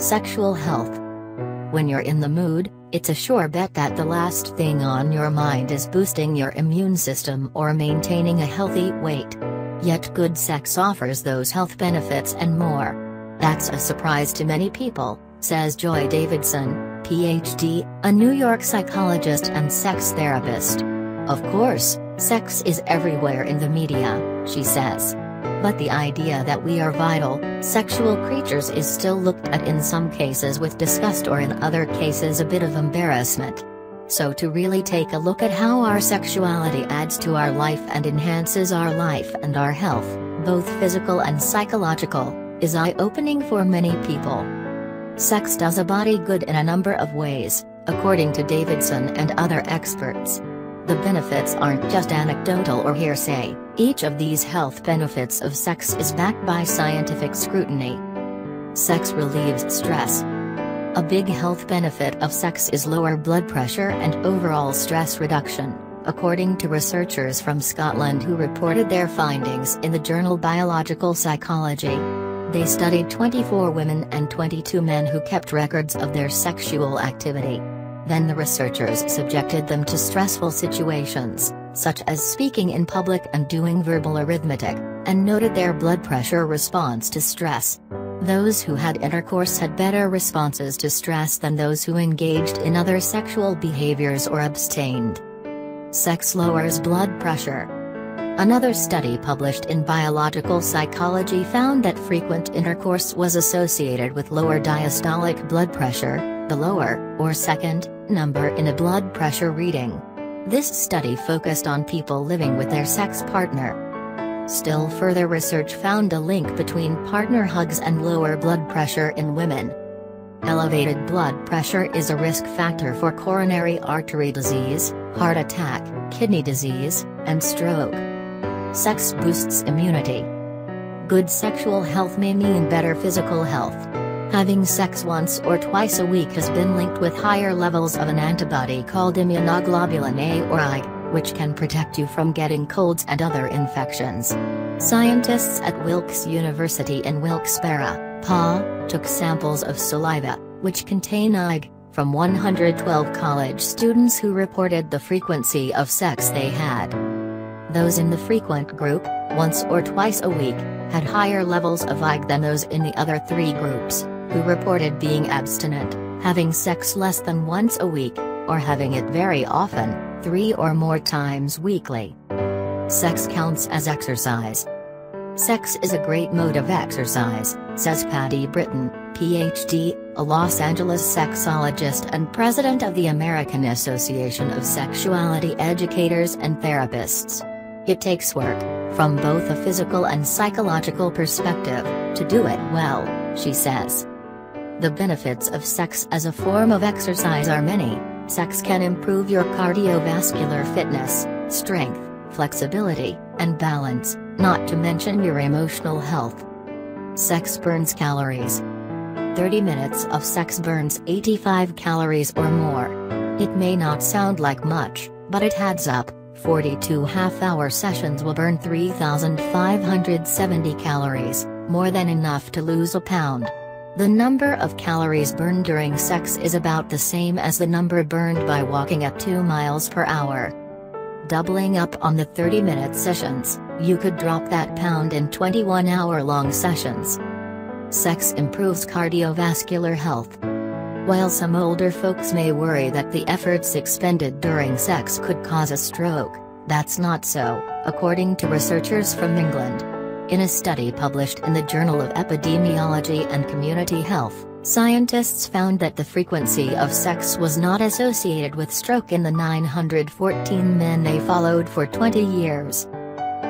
Sexual health. When you're in the mood, it's a sure bet that the last thing on your mind is boosting your immune system or maintaining a healthy weight. Yet good sex offers those health benefits and more. That's a surprise to many people, says Joy Davidson, Ph.D., a New York psychologist and sex therapist. Of course, sex is everywhere in the media, she says. But the idea that we are vital, sexual creatures is still looked at in some cases with disgust or in other cases a bit of embarrassment. So to really take a look at how our sexuality adds to our life and enhances our life and our health, both physical and psychological, is eye-opening for many people. Sex does a body good in a number of ways, according to Davidson and other experts. The benefits aren't just anecdotal or hearsay, each of these health benefits of sex is backed by scientific scrutiny. Sex relieves stress. A big health benefit of sex is lower blood pressure and overall stress reduction, according to researchers from Scotland who reported their findings in the journal Biological Psychology. They studied 24 women and 22 men who kept records of their sexual activity. Then the researchers subjected them to stressful situations, such as speaking in public and doing verbal arithmetic, and noted their blood pressure response to stress. Those who had intercourse had better responses to stress than those who engaged in other sexual behaviors or abstained. Sex lowers blood pressure. Another study published in Biological Psychology found that frequent intercourse was associated with lower diastolic blood pressure, the lower, or second, number in a blood pressure reading. This study focused on people living with their sex partner. Still further research found a link between partner hugs and lower blood pressure in women. Elevated blood pressure is a risk factor for coronary artery disease, heart attack, kidney disease, and stroke. Sex boosts immunity. Good sexual health may mean better physical health. Having sex once or twice a week has been linked with higher levels of an antibody called immunoglobulin A or Ig, which can protect you from getting colds and other infections. Scientists at Wilkes University in Wilkes-Barre, PA, took samples of saliva, which contain Ig, from 112 college students who reported the frequency of sex they had. Those in the frequent group, once or twice a week, had higher levels of Ig than those in the other three groups, who reported being abstinent, having sex less than once a week, or having it very often, 3 or more times weekly. Sex counts as exercise. Sex is a great mode of exercise, says Patty Britton, Ph.D., a Los Angeles sexologist and president of the American Association of Sexuality Educators and Therapists. It takes work, from both a physical and psychological perspective, to do it well, she says. The benefits of sex as a form of exercise are many. Sex can improve your cardiovascular fitness, strength, flexibility, and balance, not to mention your emotional health. Sex burns calories. 30 minutes of sex burns 85 calories or more. It may not sound like much, but it adds up. 42 half-hour sessions will burn 3,570 calories, more than enough to lose a pound. The number of calories burned during sex is about the same as the number burned by walking at 2 miles per hour. Doubling up on the 30-minute sessions, you could drop that pound in 21-hour-long sessions. Sex improves cardiovascular health. While some older folks may worry that the efforts expended during sex could cause a stroke, that's not so, according to researchers from England. In a study published in the Journal of Epidemiology and Community Health, scientists found that the frequency of sex was not associated with stroke in the 914 men they followed for 20 years.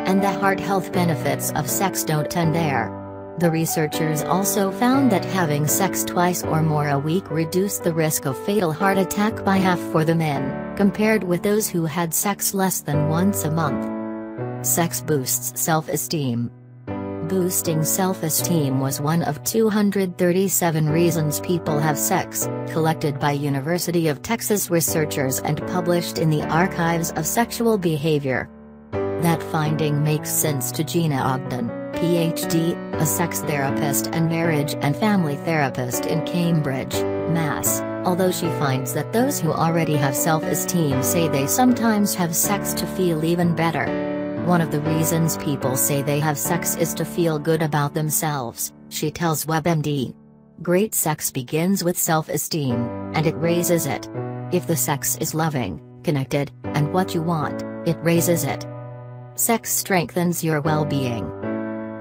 And the heart health benefits of sex don't end there. The researchers also found that having sex twice or more a week reduced the risk of fatal heart attack by half for the men, compared with those who had sex less than once a month. Sex boosts self-esteem. Boosting self-esteem was one of 237 reasons people have sex, collected by University of Texas researchers and published in the Archives of Sexual Behavior. That finding makes sense to Gina Ogden, PhD, a sex therapist and marriage and family therapist in Cambridge, Mass., although she finds that those who already have self-esteem say they sometimes have sex to feel even better. One of the reasons people say they have sex is to feel good about themselves, she tells WebMD. Great sex begins with self-esteem, and it raises it. If the sex is loving, connected, and what you want, it raises it. Sex strengthens your well-being.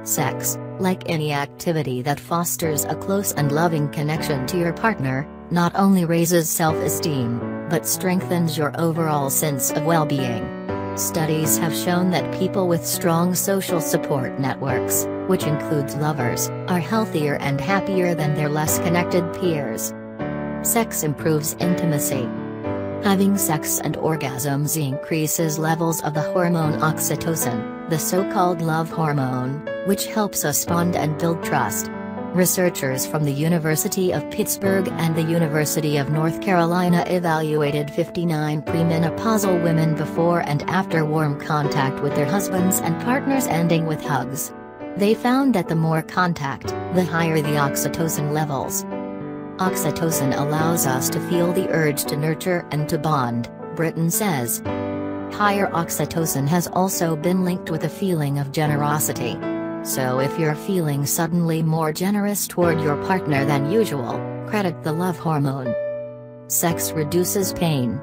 Sex, like any activity that fosters a close and loving connection to your partner, not only raises self-esteem, but strengthens your overall sense of well-being. Studies have shown that people with strong social support networks, which includes lovers, are healthier and happier than their less connected peers. Sex improves intimacy. Having sex and orgasms increases levels of the hormone oxytocin, the so-called love hormone, which helps us bond and build trust. Researchers from the University of Pittsburgh and the University of North Carolina evaluated 59 premenopausal women before and after warm contact with their husbands and partners ending with hugs. They found that the more contact, the higher the oxytocin levels. Oxytocin allows us to feel the urge to nurture and to bond, Britton says. Higher oxytocin has also been linked with a feeling of generosity. So if you're feeling suddenly more generous toward your partner than usual, credit the love hormone. Sex reduces pain.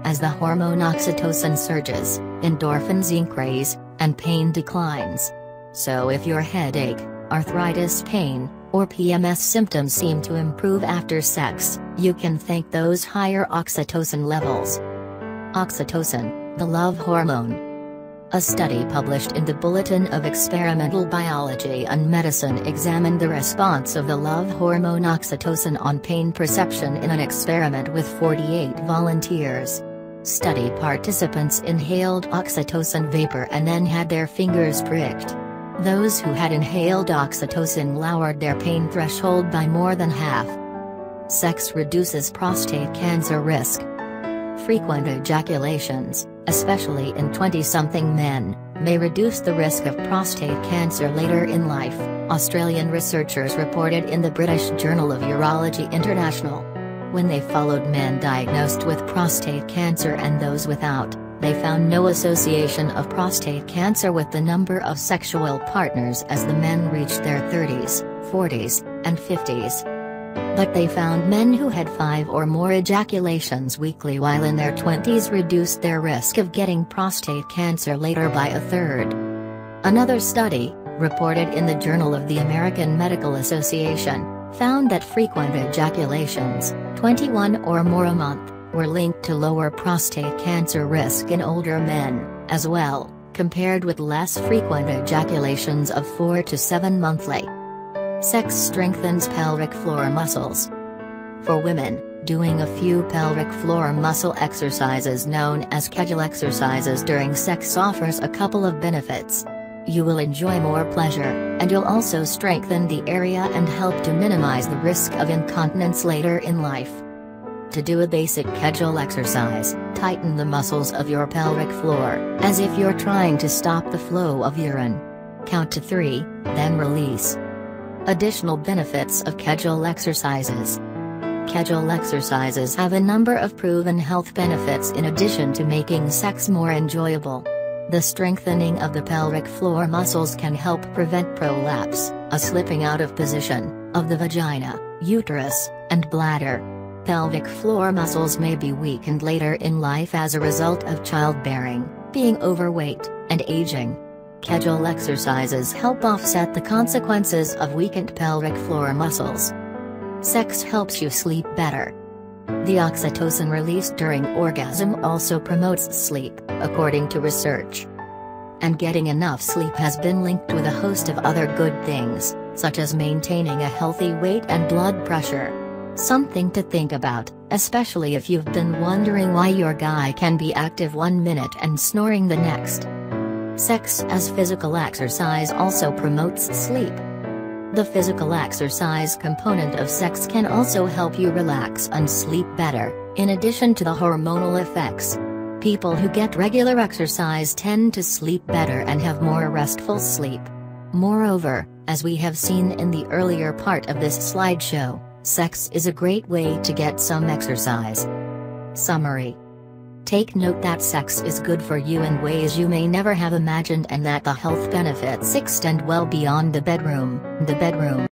As the hormone oxytocin surges, endorphins increase, and pain declines. So if your headache, arthritis pain, or PMS symptoms seem to improve after sex, you can thank those higher oxytocin levels. Oxytocin, the love hormone. A study published in the Bulletin of Experimental Biology and Medicine examined the response of the love hormone oxytocin on pain perception in an experiment with 48 volunteers. Study participants inhaled oxytocin vapor and then had their fingers pricked. Those who had inhaled oxytocin lowered their pain threshold by more than half. Sex reduces prostate cancer risk. Frequent ejaculations, especially in 20-something men, may reduce the risk of prostate cancer later in life, Australian researchers reported in the British Journal of Urology International. When they followed men diagnosed with prostate cancer and those without, they found no association of prostate cancer with the number of sexual partners as the men reached their 30s, 40s, and 50s. But they found men who had 5 or more ejaculations weekly while in their 20s reduced their risk of getting prostate cancer later by a third. Another study, reported in the Journal of the American Medical Association, found that frequent ejaculations, 21 or more a month, were linked to lower prostate cancer risk in older men, as well, compared with less frequent ejaculations of 4 to 7 monthly. Sex strengthens pelvic floor muscles. For women, doing a few pelvic floor muscle exercises known as Kegel exercises during sex offers a couple of benefits. You will enjoy more pleasure, and you'll also strengthen the area and help to minimize the risk of incontinence later in life. To do a basic Kegel exercise, tighten the muscles of your pelvic floor, as if you're trying to stop the flow of urine. Count to 3, then release. Additional benefits of Kegel exercises. Kegel exercises have a number of proven health benefits in addition to making sex more enjoyable. The strengthening of the pelvic floor muscles can help prevent prolapse, a slipping out of position, of the vagina, uterus, and bladder. Pelvic floor muscles may be weakened later in life as a result of childbearing, being overweight, and aging. Kegel exercises help offset the consequences of weakened pelvic floor muscles. Sex helps you sleep better. The oxytocin released during orgasm also promotes sleep, according to research. And getting enough sleep has been linked with a host of other good things, such as maintaining a healthy weight and blood pressure. Something to think about, especially if you've been wondering why your guy can be active 1 minute and snoring the next. Sex as physical exercise also promotes sleep. The physical exercise component of sex can also help you relax and sleep better, in addition to the hormonal effects. People who get regular exercise tend to sleep better and have more restful sleep. Moreover, as we have seen in the earlier part of this slideshow, sex is a great way to get some exercise. Summary. Take note that sex is good for you in ways you may never have imagined, and that the health benefits extend well beyond the bedroom.